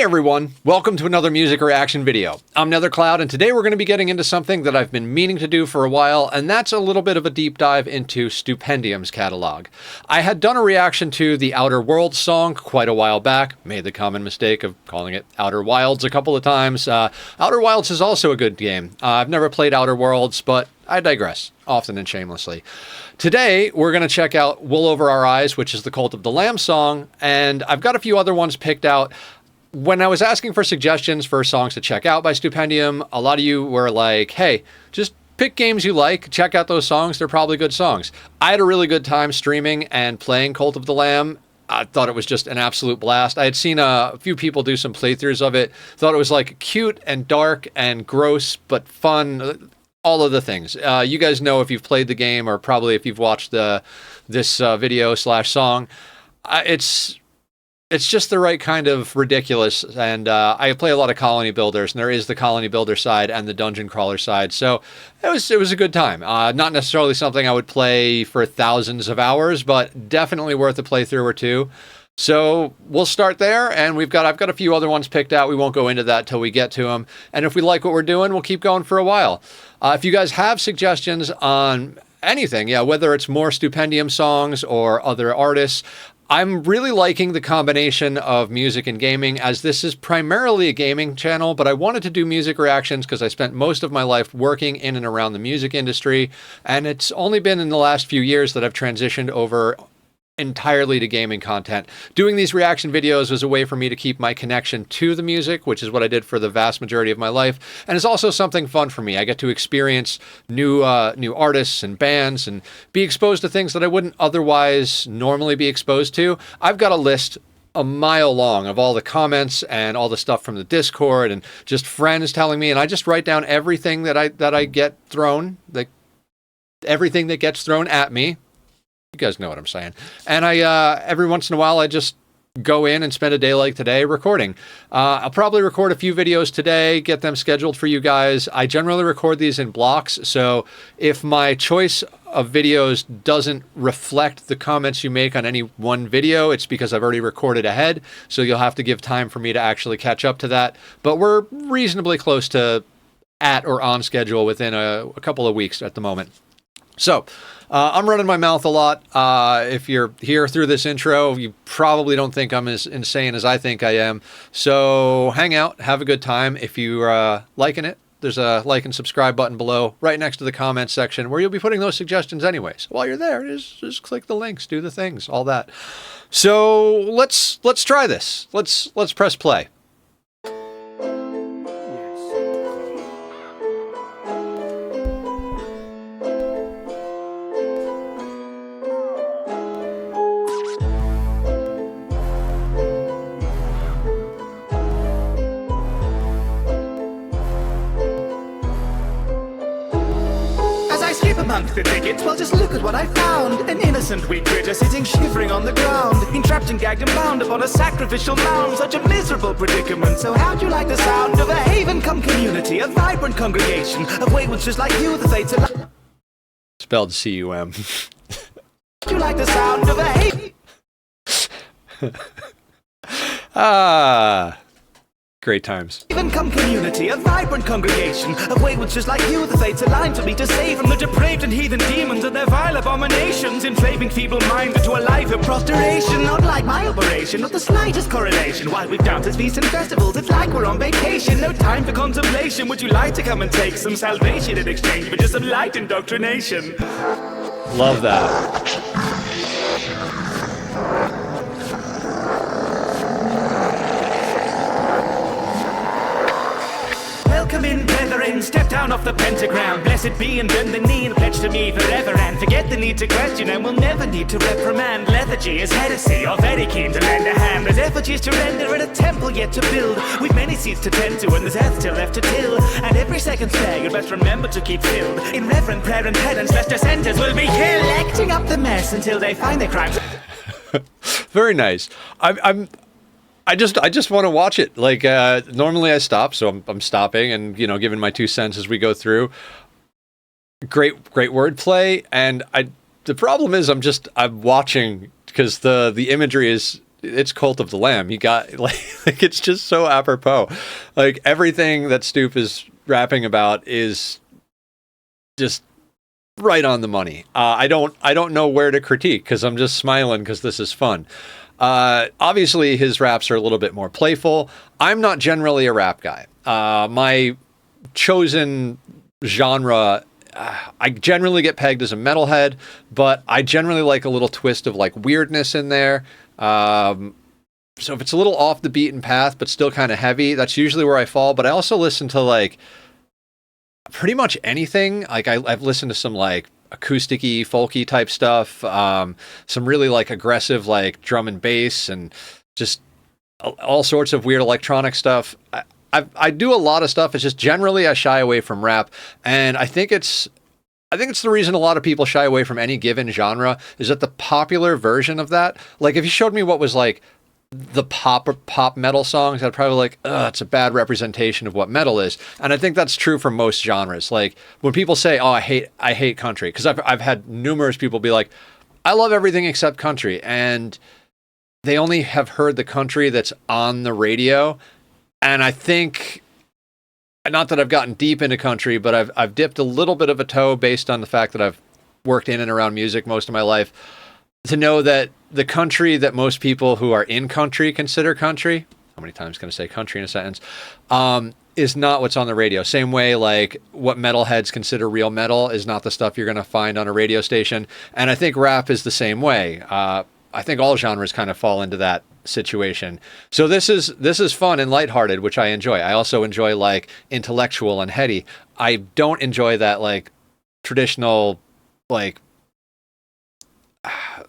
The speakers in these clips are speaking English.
Hey everyone, welcome to another music reaction video. I'm NetherCloud, and today we're going to be getting into something that I've been meaning to do for a while, and that's a little bit of a deep dive into Stupendium's catalog. I had done a reaction to the Outer Worlds song quite a while back, made the common mistake of calling it Outer Wilds a couple of times. Outer Wilds is also a good game. I've never played Outer Worlds, but I digress, often and shamelessly. Today, we're going to check out Wool Over Our Eyes, which is the Cult of the Lamb song, and I've got a few other ones picked out. When I was asking for suggestions for songs to check out by Stupendium, a lot of you were like, hey, just pick games you like, check out those songs, they're probably good songs. I had a really good time streaming and playing Cult of the Lamb. I thought it was just an absolute blast. I had seen a few people do some playthroughs of it, thought it was like cute and dark and gross, but fun, all of the things. You guys know if you've played the game, or probably if you've watched this video / song, it's just the right kind of ridiculous, and I play a lot of colony builders, and there is the colony builder side and the dungeon crawler side, so it was a good time. Not necessarily something I would play for thousands of hours, but definitely worth a playthrough or two. So we'll start there, and I've got a few other ones picked out. We won't go into that till we get to them, and if we like what we're doing, we'll keep going for a while. If you guys have suggestions on anything, whether it's more Stupendium songs or other artists, I'm really liking the combination of music and gaming, as this is primarily a gaming channel, but I wanted to do music reactions because I spent most of my life working in and around the music industry, and it's only been in the last few years that I've transitioned over entirely to gaming content. Doing these reaction videos was a way for me to keep my connection to the music, which is what I did for the vast majority of my life, and it's also something fun for me. I get to experience new artists and bands and be exposed to things that I wouldn't otherwise normally be exposed to. I've got a list a mile long of all the comments and all the stuff from the Discord and just friends telling me, and I just write down everything that I get thrown, like everything that gets thrown at me. You guys know what I'm saying. And I every once in a while, I just go in and spend a day like today recording. I'll probably record a few videos today, get them scheduled for you guys. I generally record these in blocks, so if my choice of videos doesn't reflect the comments you make on any one video, it's because I've already recorded ahead, so you'll have to give time for me to actually catch up to that. But we're reasonably close to at or on schedule within a couple of weeks at the moment. So, I'm running my mouth a lot. If you're here through this intro, you probably don't think I'm as insane as I think I am. So hang out, have a good time. If you're liking it, there's a like and subscribe button below, right next to the comments section, where you'll be putting those suggestions anyways. While you're there, just click the links, do the things, all that. So let's try this. Let's press play. Amongst the thickets, well, just look at what I found. An innocent wee critter sitting shivering on the ground, entrapped and gagged and bound upon a sacrificial mound. Such a miserable predicament. So how'd you like the sound of a haven-come community, a vibrant congregation of waywards just like you, the fates alive? Spelled C-U-M. How'd you like the sound of a haven? Great times. Even come community, a vibrant congregation of waywards just like you, the fates aligned to me to save from the depraved and heathen demons and their vile abominations, enslaving feeble minds into a life of prostration. Not like my operation, not the slightest correlation. While we've dances, feasts and festivals, it's like we're on vacation. No time for contemplation. Would you like to come and take some salvation in exchange for just some light indoctrination? Love that. Come in, brethren, step down off the pentagram. Blessed be and bend the knee and pledge to me forever. And forget the need to question, and we'll never need to reprimand. Lethargy is heresy, you're very keen to lend a hand. There's effigies to render and a temple yet to build. We've many seeds to tend to, and there's earth still left to till. And every second spare, you'd best remember to keep filled in reverent prayer and penance, lest dissenters will be killed. Collecting up the mess until they find their crimes. Very nice. I just want to watch it. Like, normally I stop, so I'm stopping and, giving my 2 cents as we go through. Great wordplay, and the problem is I'm watching because the imagery is it's Cult of the Lamb. You got like it's just so apropos. Like everything that Stoop is rapping about is just right on the money. I don't know where to critique because I'm just smiling because this is fun. Obviously, his raps are a little bit more playful. I'm not generally a rap guy. My chosen genre, I generally get pegged as a metalhead, but I generally like a little twist of like weirdness in there. So if it's a little off the beaten path, but still kind of heavy, that's usually where I fall. But I also listen to like pretty much anything. Like I've listened to some like acoustic-y, folky type stuff, some really like aggressive like drum and bass, and just all sorts of weird electronic stuff. I do a lot of stuff. It's just generally I shy away from rap, and I think it's the reason a lot of people shy away from any given genre is that the popular version of that. Like if you showed me what was like the pop metal songs, I'd probably like, it's a bad representation of what metal is. And I think that's true for most genres. Like when people say, "Oh, I hate country," because I've had numerous people be like, "I love everything except country," and they only have heard the country that's on the radio. And I think, not that I've gotten deep into country, but I've dipped a little bit of a toe based on the fact that I've worked in and around music most of my life, to know that the country that most people who are in country consider country, how many times can I say country in a sentence, is not what's on the radio. Same way like what metalheads consider real metal is not the stuff you're going to find on a radio station. And I think rap is the same way. I think all genres kind of fall into that situation. So this is fun and lighthearted, which I enjoy. I also enjoy like intellectual and heady. I don't enjoy that like traditional like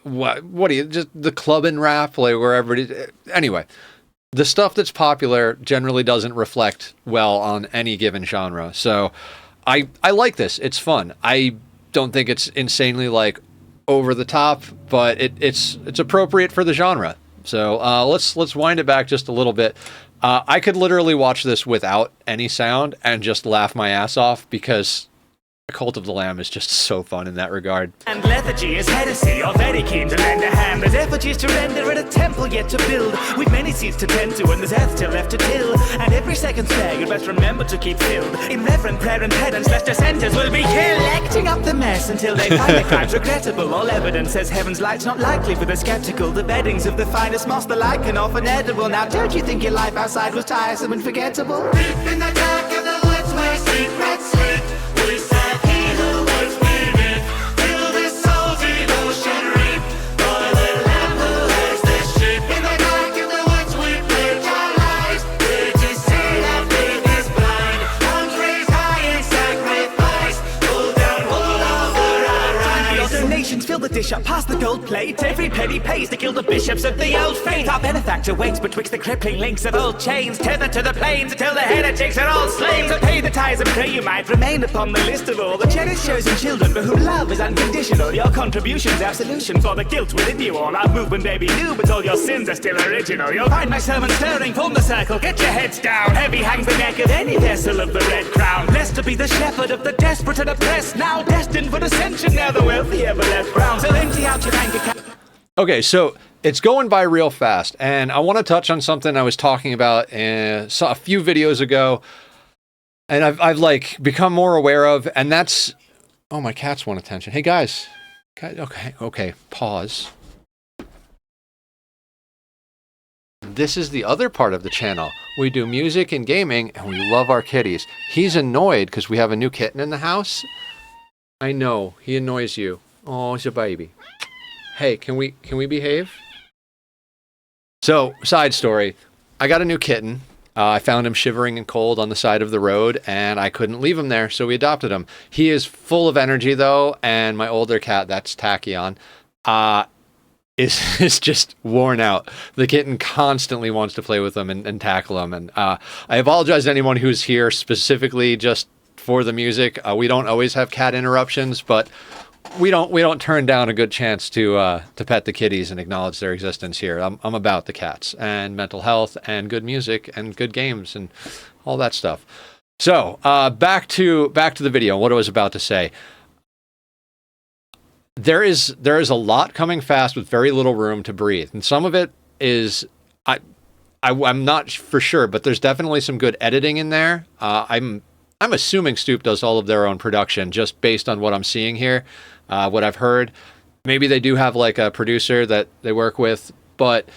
what do you just the club and rap, like wherever it is. Anyway, the stuff that's popular generally doesn't reflect well on any given genre. So I like this. It's fun. I don't think it's insanely like over the top, but it's appropriate for the genre. So let's wind it back just a little bit. I could literally watch this without any sound and just laugh my ass off because Cult of the Lamb is just so fun in that regard. And lethargy is heresy, you're very keen to lend a hand. There's effigies to render and a temple yet to build. We've many seeds to tend to and there's earth still left to till. And every second spare you'd best remember to keep filled. In reverent prayer and penance, lest dissenters will be collecting up the mess until they find the crimes regrettable. All evidence says heaven's light's not likely for the skeptical. The beddings of the finest moss, the lichen often edible. Now don't you think your life outside was tiresome and forgettable? Deep in the dark of the woods where secrets sleep, we said he who was weaving till the soul's devotion reap. For the lamb who herds the sheep. In the dark of the woods we pledge our lives, here to say that faith is blind. Arms raised high in sacrifice, pull down wool over our eyes. The nations fill the dish up past the gold plate. Every penny pays to kill the bishops of the old faith. Our benefactor waits betwixt the crippling links of old chains, tethered to the plains until the heretics are all slain. So pay the tithes and pray you might remain upon the list of all the cherished chosen children for whom love is unconditional. Your contribution's absolution for the guilt within you all. Our movement may be new, but all your sins are still original. You'll find my sermon stirring, form the circle, get your heads down. Heavy hangs the neck of any vessel of the red crown. Blessed to be the shepherd of the desperate and oppressed, now destined for ascension, now the wealthy ever left brown. So empty out your bank account. Okay, so it's going by real fast, and I want to touch on something I was talking about a few videos ago, and I've like become more aware of, and that's, oh, my cats want attention. Hey guys, okay, pause. This is the other part of the channel. We do music and gaming, and we love our kitties. He's annoyed because we have a new kitten in the house. I know, he annoys you. Oh, he's a baby. Hey, can we behave? So, side story. I got a new kitten. I found him shivering and cold on the side of the road, and I couldn't leave him there, so we adopted him. He is full of energy, though, and my older cat, that's Tachyon, is just worn out. The kitten constantly wants to play with him and tackle him, and I apologize to anyone who's here specifically just for the music. We don't always have cat interruptions, but we don't turn down a good chance to pet the kitties and acknowledge their existence here. I'm about the cats and mental health and good music and good games and all that stuff. So back to the video. What I was about to say. There is a lot coming fast with very little room to breathe, and some of it is I'm not for sure, but there's definitely some good editing in there. I'm assuming Stoop does all of their own production just based on what I'm seeing here, what I've heard. Maybe they do have like a producer that they work with, but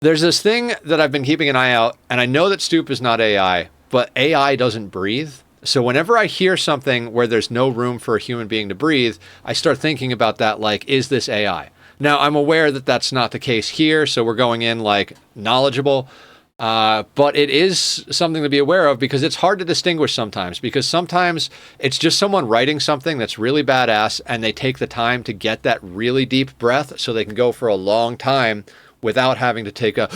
there's this thing that I've been keeping an eye out, and I know that Stoop is not AI, but AI doesn't breathe. So whenever I hear something where there's no room for a human being to breathe, I start thinking about that, like, is this AI? Now, I'm aware that that's not the case here, so we're going in, like, knowledgeable. But it is something to be aware of because it's hard to distinguish sometimes, because sometimes it's just someone writing something that's really badass and they take the time to get that really deep breath so they can go for a long time without having to take a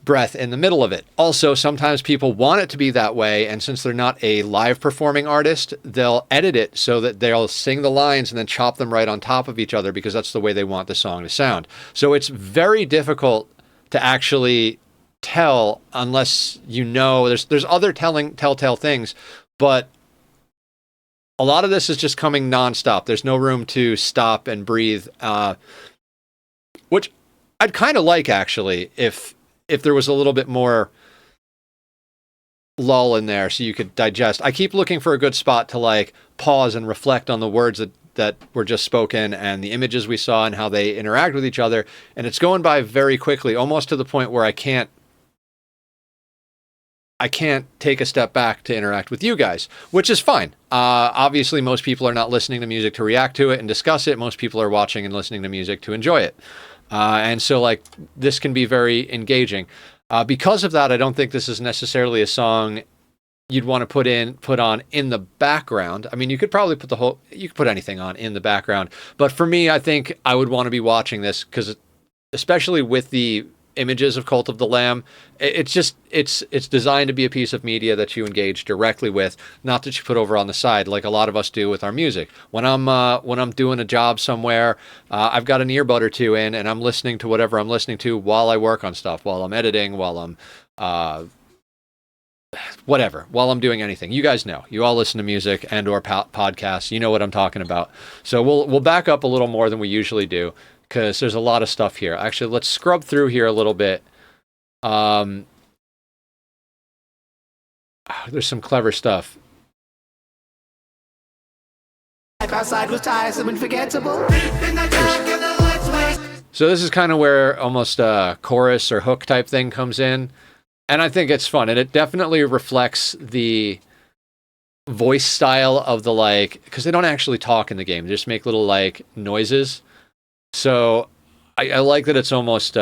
breath in the middle of it. Also, sometimes people want it to be that way, and since they're not a live performing artist, they'll edit it so that they'll sing the lines and then chop them right on top of each other because that's the way they want the song to sound. So it's very difficult to actually tell unless you know there's other telltale things, but a lot of this is just coming nonstop. There's no room to stop and breathe, which I'd kind of like, actually, if there was a little bit more lull in there so you could digest. I keep looking for a good spot to like pause and reflect on the words that were just spoken and the images we saw and how they interact with each other, and it's going by very quickly, almost to the point where I can't take a step back to interact with you guys, which is fine. Obviously, most people are not listening to music to react to it and discuss it. Most people are watching and listening to music to enjoy it. And so, like, this can be very engaging. Because of that, I don't think this is necessarily a song you'd want to put on in the background. I mean, you could probably you could put anything on in the background. But for me, I think I would want to be watching this because, especially with the images of Cult of the Lamb, it's designed to be a piece of media that you engage directly with, not that you put over on the side like a lot of us do with our music. When I'm doing a job somewhere, I've got an earbud or two in and I'm listening to whatever I'm listening to while I work on stuff, while I'm editing, while I'm while I'm doing anything. You guys know, you all listen to music and or podcasts, you know what I'm talking about. So we'll back up a little more than we usually do, because there's a lot of stuff here. Actually, let's scrub through here a little bit. There's some clever stuff. Life outside was tiresome and forgettable. So this is kind of where almost a chorus or hook type thing comes in. And I think it's fun. And it definitely reflects the voice style of the, like, because they don't actually talk in the game. They just make little, like, noises. So I like that it's almost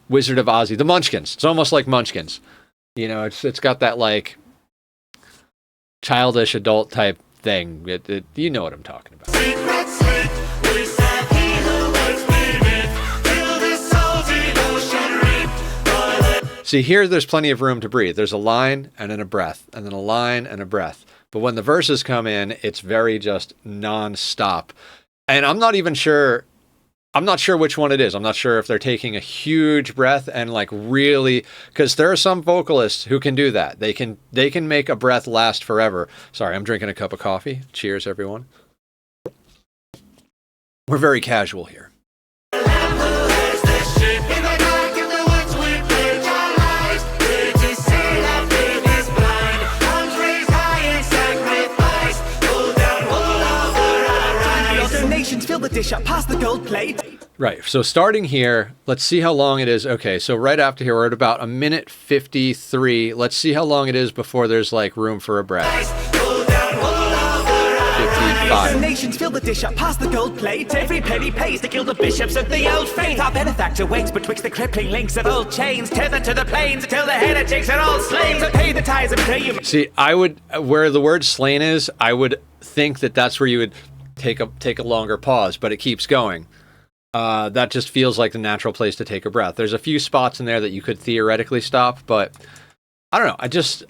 Wizard of Ozzy, the Munchkins. It's almost like Munchkins. You know, it's got that like childish adult type thing. You know what I'm talking about. See, here there's plenty of room to breathe. There's a line and then a breath, and then a line and a breath. But when the verses come in, it's very just non-stop. And I'm not sure which one it is. I'm not sure if they're taking a huge breath and like really, because there are some vocalists who can do that. They can make a breath last forever. Sorry, I'm drinking a cup of coffee. Cheers, everyone. We're very casual here. Fill the dish up, pass the gold plate. Right, so starting here, let's see how long it is. Okay, so right after here, we're at about 1:53. Let's see how long it is before there's like room for a breath. 55. Nations fill the dish up, pass the gold plate. Every penny pays to kill the bishops of the old faith. Our benefactor waits betwixt the crippling links of old chains, tethered to the plains until the heretics are all slain. To pay the tithes and pray you. See, I would, where the word slain is, I would think that that's where you would take a longer pause, but it keeps going. That just feels like the natural place to take a breath. There's a few spots in there that you could theoretically stop, but I don't know.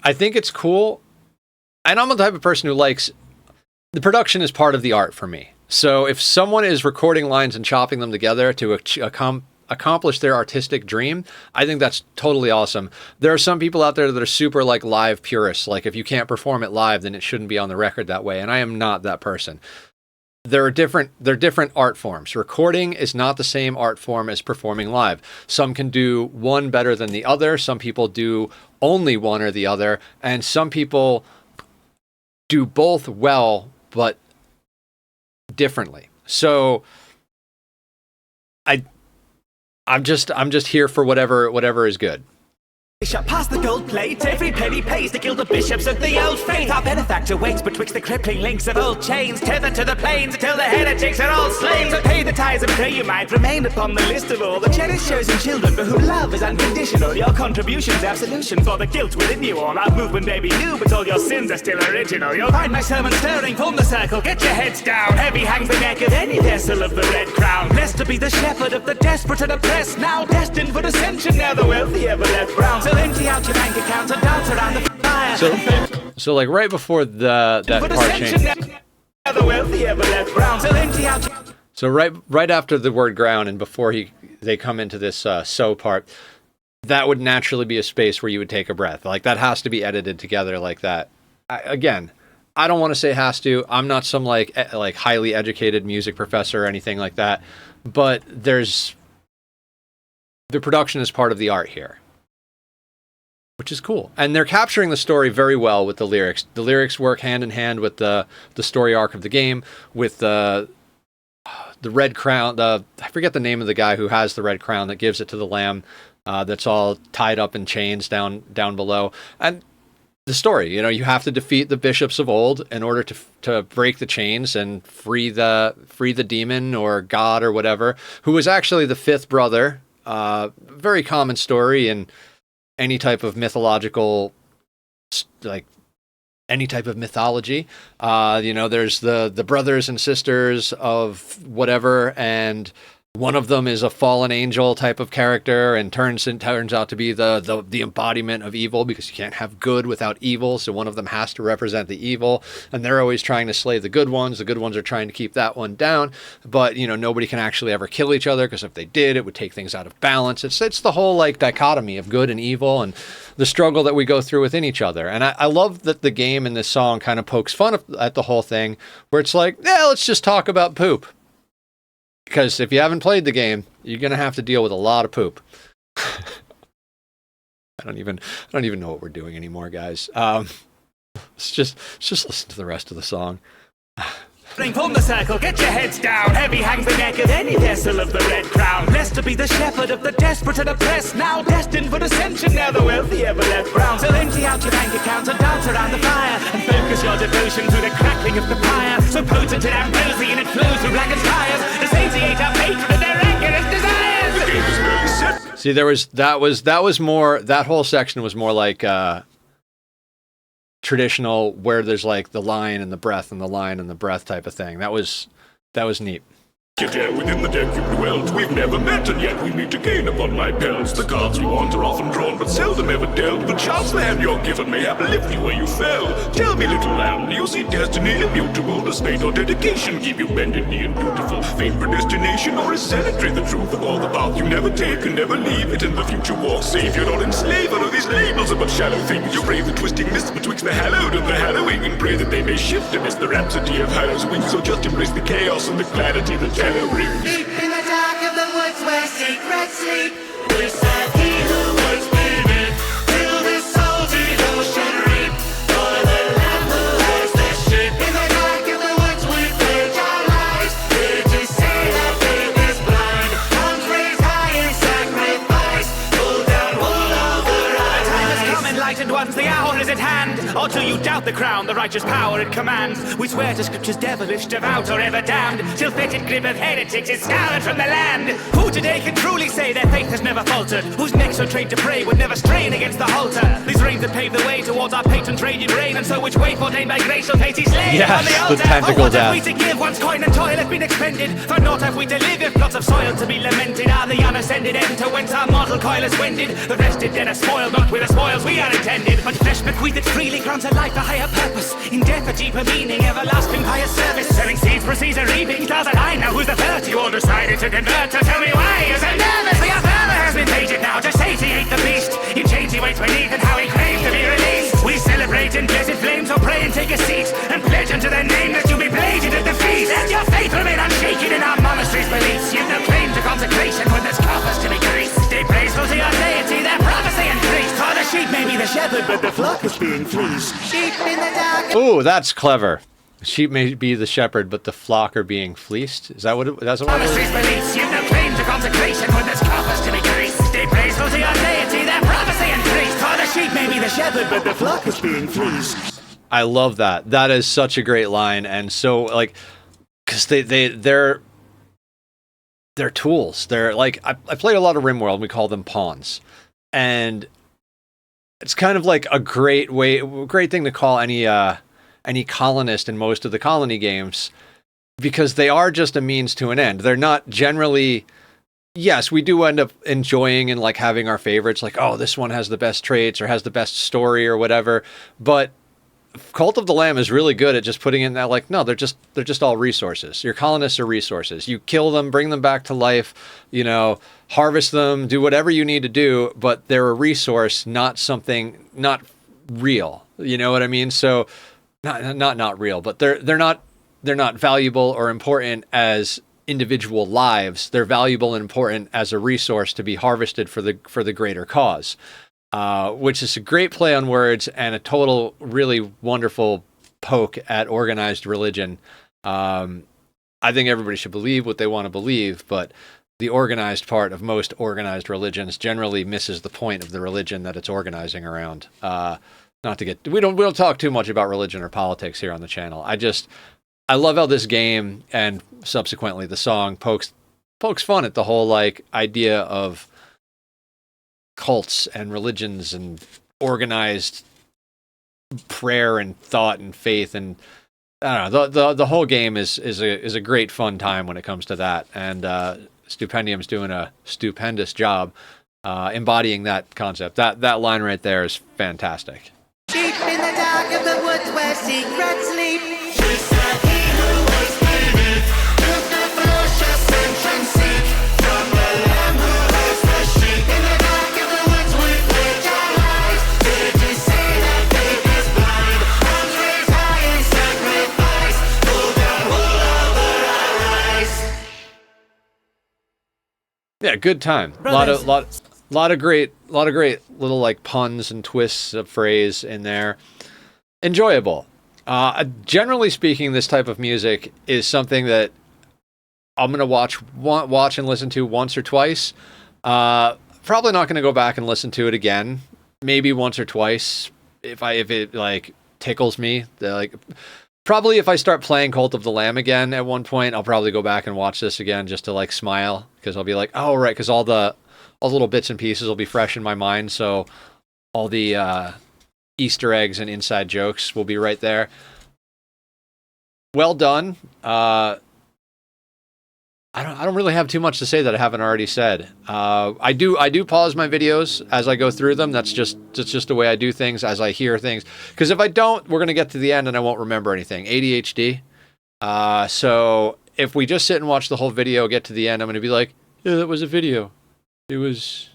I think it's cool. And I'm the type of person who likes, the production is part of the art for me. So if someone is recording lines and chopping them together to accomplish their artistic dream, I think that's totally awesome. There are some people out there that are super like live purists. Like if you can't perform it live, then it shouldn't be on the record that way. And I am not that person. They're different art forms. Recording is not the same art form as performing live. Some can do one better than the other. Some people do only one or the other, and some people do both well, but differently. So I'm just here for whatever is good. Bishop, pass the gold plate, every penny pays to gild the bishops of the old faith. Our benefactor waits betwixt the crippling links of old chains, tethered to the plains until the heretics are all slain. So pay the tithes and pray you might remain upon the list of all the cherished chosen children for whom love is unconditional. Your contribution's absolution for the guilt within you all. Our movement may be new, but all your sins are still original. You'll find my sermon stirring, form the circle, get your heads down. Heavy hangs the neck of any vessel of the red crown. Blessed to be the shepherd of the desperate and oppressed, now destined for ascension, now the wealthy ever left brown. So empty out your bank accounts and dance around the fire. So like right before that part changed. The wealthy ever left brown. So empty out. So right after the word ground and before they come into this so part, that would naturally be a space where you would take a breath. Like that has to be edited together like that. I don't want to say has to. I'm not some like highly educated music professor or anything like that, but the production is part of the art here, which is cool. And they're capturing the story very well with the lyrics. The lyrics work hand in hand with the story arc of the game, with the red crown. I forget the name of the guy who has the red crown that gives it to the lamb, that's all tied up in chains down below. And the story, you have to defeat the bishops of old in order to break the chains and free the demon or god or whatever, who was actually the fifth brother. Very common story in any type of mythological, like any type of mythology. There's the brothers and sisters of whatever, and one of them is a fallen angel type of character and turns out to be the embodiment of evil, because you can't have good without evil. So one of them has to represent the evil, and they're always trying to slay the good ones. The good ones are trying to keep that one down, but nobody can actually ever kill each other, because if they did, it would take things out of balance. It's the whole like dichotomy of good and evil and the struggle that we go through within each other. And I love that the game and this song kind of pokes fun at the whole thing, where it's like, yeah, let's just talk about poop. Because if you haven't played the game, you're gonna have to deal with a lot of poop. I don't even know what we're doing anymore, guys. Let's just listen to the rest of the song. Form the circle, get your heads down. Heavy hangs the neck of any vessel of the red crown. Blessed to be the shepherd of the desperate and oppressed, now destined for ascension, now the wealthy ever left brown. So empty out your bank accounts and dance around the fire, and focus your devotion through the crackling of the pyre. So potent and ambrosian it flows through blackened tires, to satiate our hatred and their rancorous desires. The game is merely set. See, that whole section was more like traditional, where there's like the line and the breath and the line and the breath type of thing. That was neat. There within the deck you dwelt. We've never met, and yet we meet again upon my pelts. The cards we want are often drawn, but seldom ever dealt. The chance the hand you're given may have left you where you fell. Tell me, little lamb, do you see destiny immutable? Does fate or dedication keep you bended knee and dutiful? Fate predestination, or is zealotry the truth of all the path you never take and never leave it in the future walk? Savior, not enslaved, or these labels are but shallow things. You brave the twisting mist betwixt the hallowed and the hallowing, and pray that they may shift amidst the rhapsody of Hallow's wings. So just embrace the chaos and the clarity that rings. Deep in the dark of the woods where secrets sleep, we said he who was bleeding, till this salty ocean reap, for the lamb who has the sheep. In the dark of the woods we pledge our lives, here to say that faith is blind. Arms raised high in sacrifice, pull down wool over our Time has eyes. come, enlightened ones, the hour is at hand. Or do you doubt the crown, the righteous power it commands? We swear to scriptures devilish, devout or ever damned, till fetid grip of heretics is scoured from the land. Who today can truly say their faith has never faltered? Whose necks are trained to pray would never strain against the halter? These reins that pave the way towards our patron's radiant reign, and so which way ordained by grace shall Hades slay Yes, on the the altar? tentacle What have death. we to give once coin and toil have been expended? For naught have we to live if plots of soil to be lamented are the unascended end to whence our mortal coil is wended. The rested dead are spoiled, not with the spoils we are intended, but flesh bequeathed freely grants a life a higher purpose. In death a deeper meaning, everlasting pious service. Selling seeds proceeds a reaping. Stars align now, who's the first? You all decided to convert, so tell me why you're so nervous. The Othello has been painted now to satiate the beast. In chains he waits beneath and how he craves to be released. We celebrate in blessed flames, or pray and take a seat, and pledge unto their name that you'll be bladed at the feast. And your but the flock is being fleeced. Sheep in the dark. Ooh, that's clever. Sheep may be the shepherd, but the flock are being fleeced. Is that what that's what it is? Monasteries beliefs, you've no claim to consecration when there's coffers to be graced. Stay praiseful to your deity, their prophecy increased. For the sheep may be the shepherd, but the flock is being fleeced. I love that. That is such a great line, and so like, because they're tools. They're like I played a lot of RimWorld. We call them pawns, and it's kind of like a great thing to call any colonist in most of the colony games, because they are just a means to an end. They're not generally. Yes, we do end up enjoying and like having our favorites, like, oh, this one has the best traits or has the best story or whatever. But Cult of the Lamb is really good at just putting in that, like, no, they're just all resources. Your colonists are resources. You kill them, bring them back to life, harvest them, do whatever you need to do, but they're a resource, not real. You know what I mean? So not real, but they're not valuable or important as individual lives. They're valuable and important as a resource to be harvested for the greater cause. Which is a great play on words and a total really wonderful poke at organized religion. I think everybody should believe what they want to believe, but the organized part of most organized religions generally misses the point of the religion that it's organizing around. We don't talk too much about religion or politics here on the channel. I love how this game and subsequently the song pokes fun at the whole like idea of cults and religions and organized prayer and thought and faith, and I don't know, the whole game is a great fun time when it comes to that, and Stupendium's doing a stupendous job embodying that concept. That line right there is fantastic. Sheep in the dark of the woods where secrets sleep. She said he who was bleeding took the ferocious entrance seat from the lamb who was the sheep. In the dark of the woods we flit our lives. Did you see that baby's blind? Arms raised high in sacrifice. Pull down wool over our eyes. Yeah, good time. Lot of great little like puns and twists of phrase in there. Enjoyable. Generally speaking, this type of music is something that I'm gonna watch and listen to once or twice. Probably not gonna go back and listen to it again. Maybe once or twice if it like tickles me. Probably if I start playing Cult of the Lamb again at one point, I'll probably go back and watch this again just to like smile, because I'll be like, oh right, because all the little bits and pieces will be fresh in my mind, so all the Easter eggs and inside jokes will be right there. Well done. I don't really have too much to say that I haven't already said. I do pause my videos as I go through them. That's just the way I do things as I hear things. Because if I don't, we're gonna get to the end and I won't remember anything. ADHD. So if we just sit and watch the whole video, get to the end, I'm gonna be like, yeah, that was a video. It was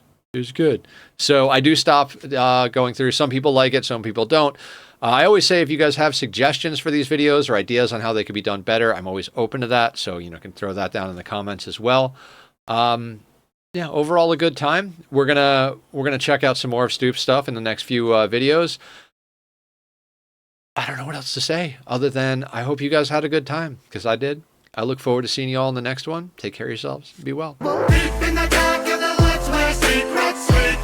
good. So I do stop going through. Some people like it, some people don't. I always say if you guys have suggestions for these videos or ideas on how they could be done better, I'm always open to that. So, can throw that down in the comments as well. Yeah, overall a good time. We're gonna check out some more of Stoop's stuff in the next few videos. I don't know what else to say other than I hope you guys had a good time, because I did. I look forward to seeing you all in the next one. Take care of yourselves. Be well. Deep in the dark of the woods where secrets sleep.